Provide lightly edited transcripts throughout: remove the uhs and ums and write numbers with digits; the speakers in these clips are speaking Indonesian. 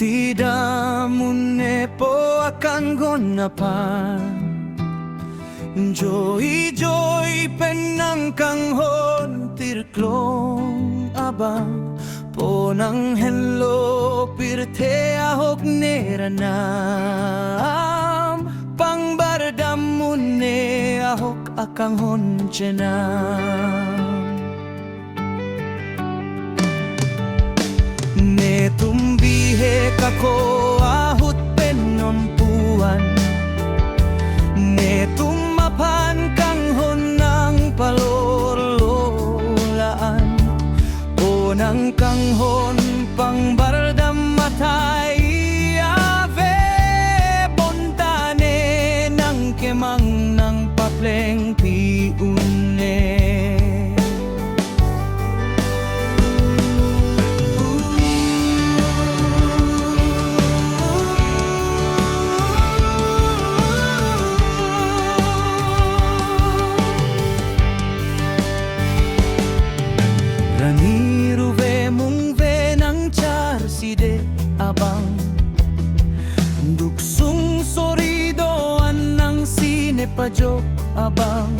Tidak mune po akan gonapan. Joy penang kang hon tirklong abang ponang hello pirte ahok neranam pangbardam mune ahok akang hon chenam. Ne tumbihe kako ahut penompuan, ne tumapan kang honang palorlolaan, ponang kang hon pangbardam matay ave bontane nang kemang nang papleng piune. Raniru ve mung ve nang char side abang duksung sorido anang sine pajok abang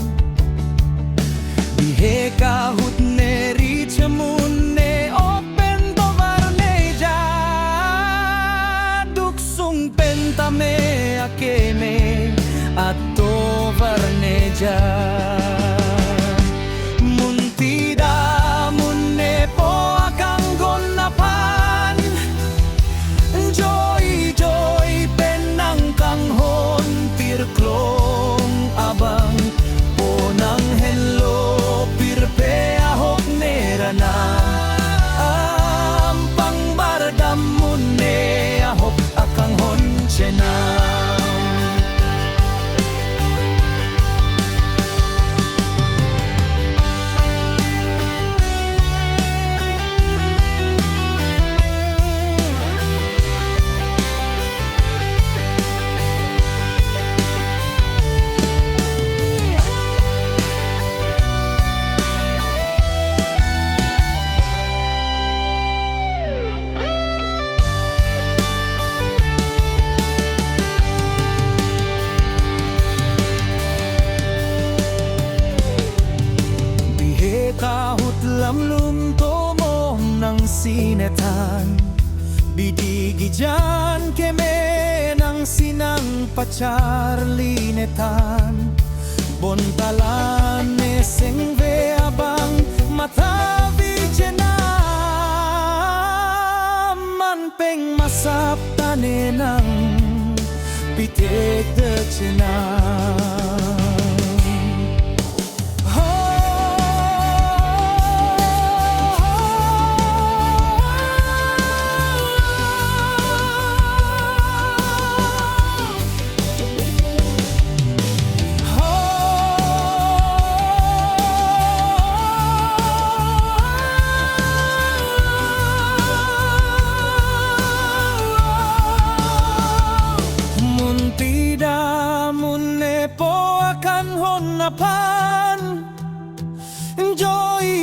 bihe kahut neri chamunne open tovarne ja duksung pentame akeme atto varne ja. Klong abang ponang hello pirpe ahok nerana ampang bardam mune ahok akang hon chenam. Kahut lamlum tomo ng sinetan, bidigi dyan keme ng sinang pacar linetan, bontalan neseng ve abang matavi jenam, manpeng masap tane ng pitek de jenam.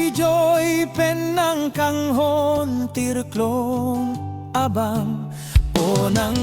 Joy penang kang hon tirklong abang ponang